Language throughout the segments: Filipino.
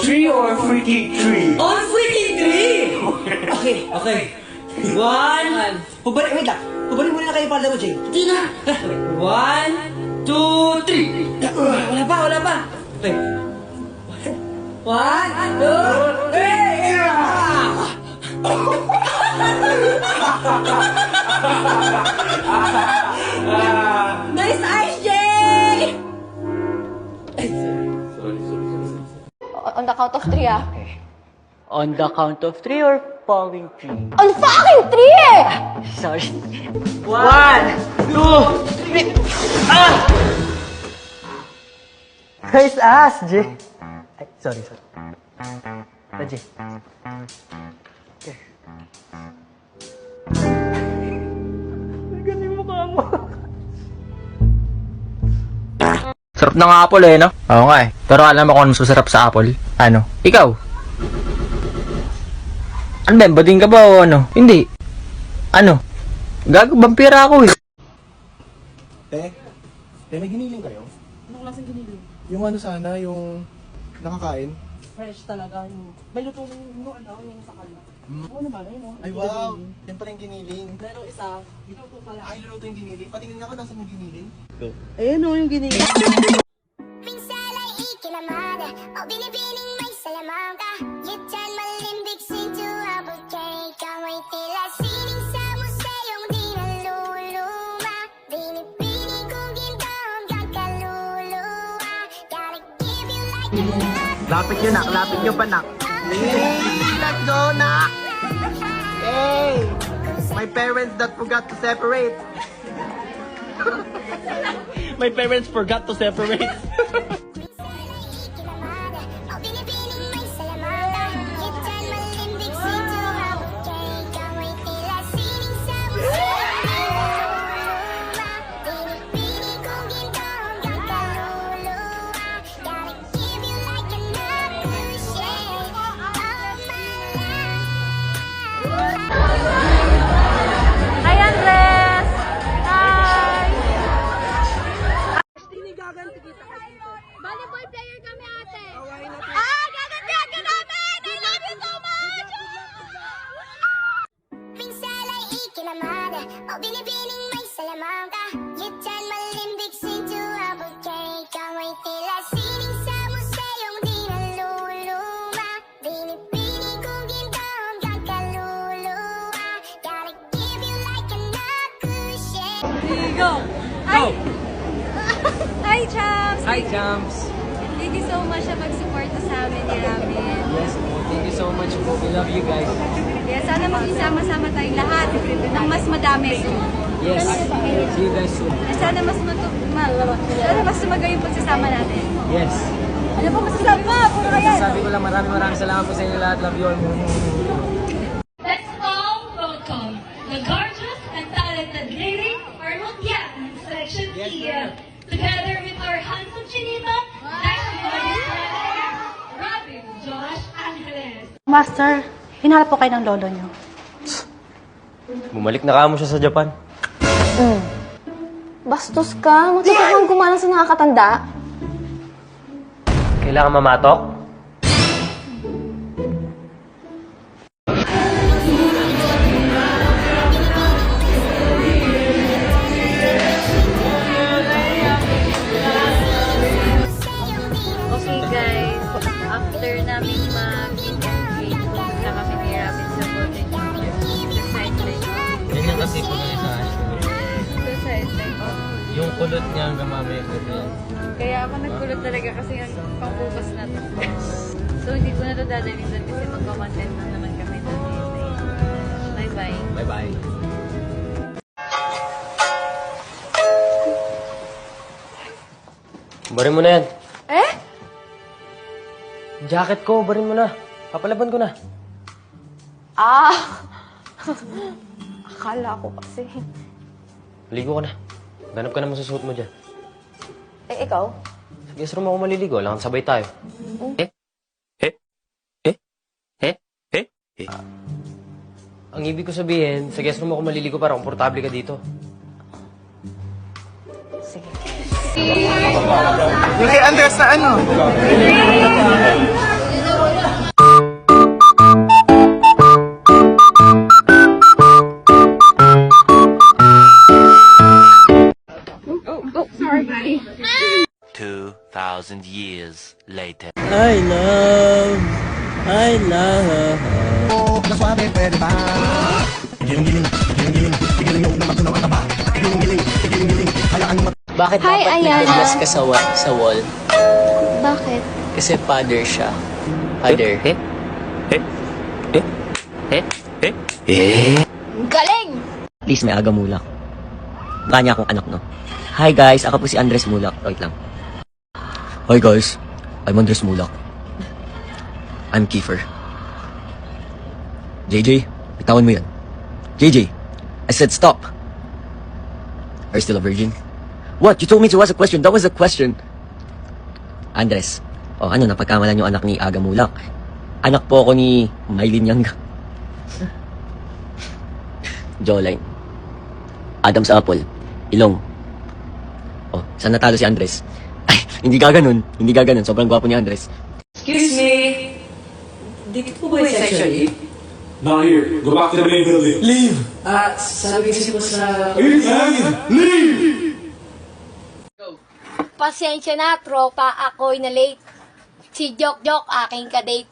3 or free kick 3? On freaking 3! Okay. One. Wait lang. Pabalik mo na kayo palda mo, Jay. Hindi na. 1, 2, 3. Wala pa. Okay. 1, 2, 3! Nice eyes, Jay! On the count of 3, ah. On the count of 3 or falling 3? On fucking 3! Sorry. 1, 2, 3. Nice ass, Jay. Ay, sorry. Jay. Okay. Ganda yung mukha mo. Sarap ng apple eh, no? Oo nga eh. Pero alam mo kung ano masarap sa apple? Ano? Ikaw? Ano ba? Bading ka ba o ano? Hindi. Ano? Gago, vampira ako eh. May giniling kayo? Anong klaseng giniling? Yung ano sana, yung nakakain? Fresh talaga. May luto yung yung sakal. Oo naman, ayun o. Ay wow! Yan pala yung giniling. Pero isa, ginuto pala. Ay, luluto yung giniling. Patingin nga ako, nasa yung giniling? Ayun o, yung giniling. Pinsala'y ikinamada O binibining may salamangka Gityan malimbig into apple cake Amoy tila sining sa museyong di naluluma Binibining kong ginto hanggang kaluluwa Gotta give you like a nut Lapit nyo pa nak. Let's go na! Hey! My parents that forgot to separate. My parents forgot to separate. Pinsala'y ikinamada O binibining may salamangka Gityan malimbig into apple cake Amoy tila sining sa museyong di naluluma Binibining kong ginto hanggang kaluluwa Gotta give you like a nut to share all my life Hi, Andres! Hi! Gaganti kita kasi ito. Volleyball player kami, ate. gagantihan ka namin! I love you so much! Pinsala'y ikinamada O binibining may salamangka Gityan malimbig into apple cake Amoy tila sining sa museyong di naluluma Binibining kong ginto hanggang kaluluwa Gotta give you like a nut to share Go! Hi, Champs! Hi, Champs. Thank you so much na mag-suporta sa amin ni Ramin. Yes po. Thank you so much po. We love you guys. Kaya sana mag-isama-sama tayong lahat ng mas madami. Yes. See you guys soon. Sana mas tumagal yung pagsasama natin. Yes. Ano pa masasabi mo? Puro kaya. Sabi ko lang maraming salamat po sa inyo lahat. Love you all. Let's all welcome the gorgeous and talented lady, Armondia, in Section E. Together with our handsome chinita, Robin Josh Angeles. Master, hinarap po kayo ng lolo niyo. Bumalik na kamo siya sa Japan. Bastos ka. Matuto kang gumana sa nakakatanda. Kailangan mamatok? Okay guys, after namin mag-meet and greet, pumunta kami ni Robin sa Golden Junior. Sa sideline. Ganyan kasi po ngayon sa Sa sideline. yung kulot niya hanggang mamaya ko yan. Kaya ako nagkulot talaga kasi ang pangbukas na to. So hindi ko na to dadalhin doon kasi magka-content na naman kami doon. Bye-bye. Bye-bye. Barin mo na yan. Eh? Jacket ko, barin mo na. Papalaban ko na. Ah! Akala ko kasi. Ligo ka na. Ganap ka na masusuot mo dyan. Eh, ikaw? Sa guest room ako maliligo. Lang sabay tayo. Ang ibig ko sabihin, sa guest room ako maliligo para komportable ka dito. Sige. Yung kay Andres na ano? 2,000 years later. I love. Bakit Hi, dapat Ayana. nagdulas ka sa wall? Bakit? Kasi father siya. Father. Galing! Please, may aga mulak. Baka niya akong anak, no? Hi guys, ako po si Andres Mulak. Wait lang. Hi guys, I'm Andres Mulak. I'm Kiefer. JJ, bitawan mo yan. JJ, I said stop. Are you still a virgin? What? You told me to ask a question. That was a question. Andres. Oh, ano, napagkamalan yung anak ni Aga Mulak. Anak po ako ni Mylene Yang. Jawline. Adam's Apple. Ilong. Oh, saan natalo si Andres? Ay, hindi gaganon. Hindi gaganon. Sobrang gwapo ni Andres. Excuse me. Dito po ba yung section 8? Not here. Go back to the main building. Leave! Sabi kasi po sa... Leave! Pasensya na, tropa. Ako'y na late. Si Jok, aking kadate.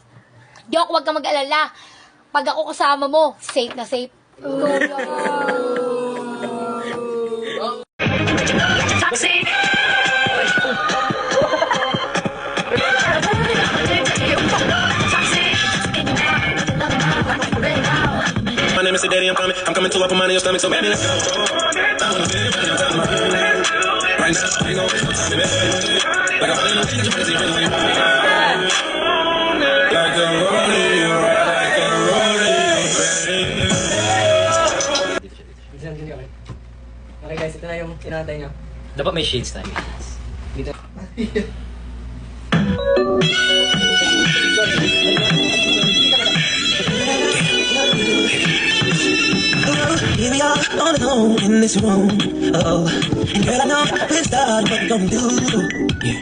Jok, huwag kang mag-alala. Pag ako kasama mo, safe na safe. My name is Daddy, I'm coming to up on my your stomach, so baby, let's go. Right now, ain't no waste no time, baby. Like a honey, no cheese, but it's even like a rodeo, like a rodeo, baby. Okay guys, ito na yung tinatay niyo. Dapat may shades tayo. Here we are, all alone in this room. Oh, and girl, I know we'll start what we're gonna do. Yeah.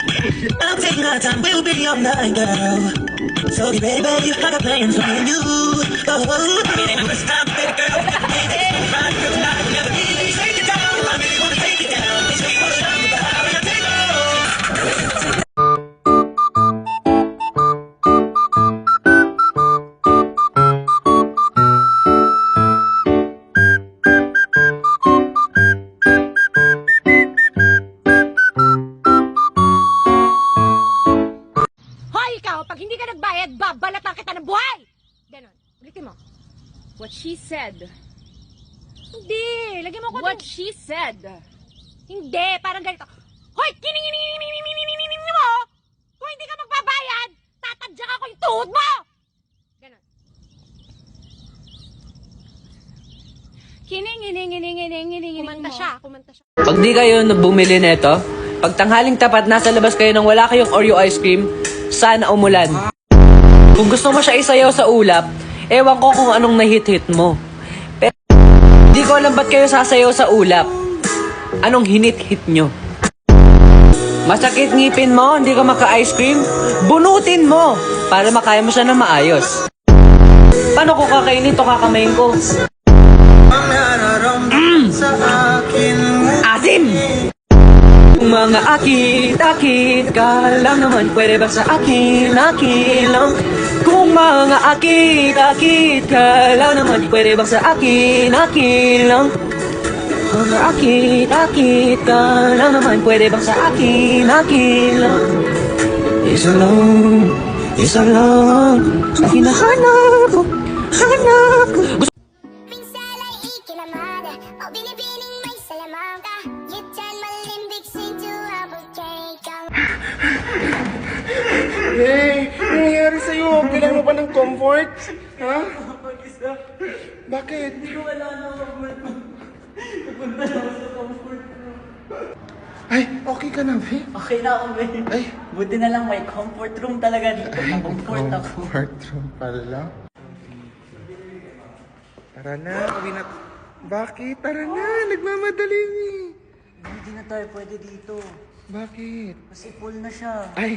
I'll take my time, we'll be all night, girl. So get ready, baby, I got plans for me and you. Oh, it ain't no time, baby girl. Ride through the night, never leave. Let me take it down. I really wanna take it down. Let's take it down, but how will I take it? Hoy, ikaw, pag hindi ka nagbayad, babalatan kita ng buhay! Ganon. Ulitin mo. What she said. Hindi. Lagyan mo ko What dun. she said. Hindi. Parang ganito. Hoy, kining mo! Kung hindi ka magbabayad, tatadyak ako yung tuhod mo! Ganon. Kining. Kumanta siya. Pag di kayo bumili neto, pag tanghaling tapat nasa labas kayo nang wala kayong Oreo ice cream, sana umulan. Kung gusto mo siya isayaw sa ulap, ewan ko kung anong nahit-hit mo. Pero di ko alam ba't kayo sasayaw sa ulap. Anong hinit-hit nyo? Masakit ngipin mo, hindi ka maka-ice cream? Bunutin mo para makaya mo siya na maayos. Paano ko kakainin ito kakamayin ko? Asim! Kung mga akit ka lang naman, pwede ba sa akin lang? Kung mga akit ka lang naman, pwede ba sa akin lang? Mga akit ka lang naman, pwede ba sa akin lang? Isa lang, ang hinahanap ko. Minsan ay ikinamada o binibining may salamangka. Gityan malimbig sintuabog kay kang. Hey, ano nangyari sa'yo? Kailangan mo ba ng comfort? Ha? Bakit? Hindi ko kailangan ng comfort. Pupunta na ako sa comfort. Ay, okay ka na, be? Okay na ako, babe. Ay, Buti na lang may comfort room talaga dito. Na-comfort ako. comfort room pala. Tara na, uwi na. Bakit? Tara na, nagmamadali eh. Hindi na tayo pwede dito. Bakit? Kasi full na siya. Ay,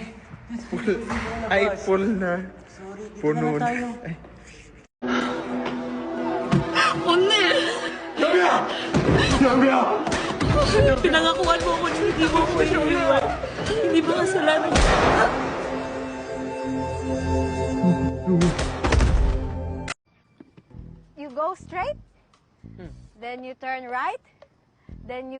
full na. Sorry, dito Puno na lang na. tayo. Ay. Namia! Pinangakuan mo ako na hindi mo ako iiwan. Hindi ba kasalanan ko? You go straight, then you turn right, then you...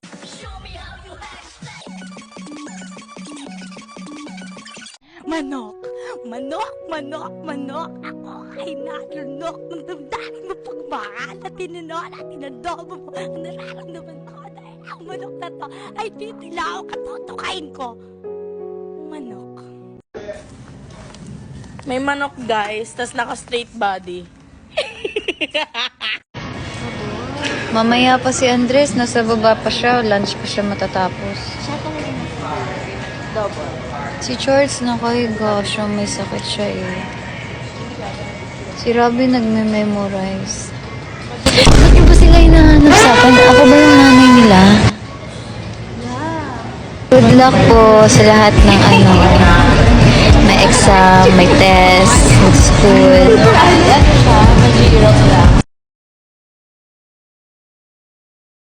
Manok, manok, manok, manok. Ako ay nalunok ng damdamin mo pagmahal na tinunod at tinadobo mo. Ang nararamdaman ko dahil ang manok na to ay titilaw katutukain ko. Manok. May manok guys, tas naka-straight body. Mamaya pa si Andres, nasa baba pa siya, lunch pa siya matatapos. Si Charles nakahiga siya, may sakit siya eh. Si Robby nagme-memorize. Ba't niyo ba sila hinahanap-sapan? Ako ba yung nanay nila? Good luck po sa lahat ng may exam, may test, may school.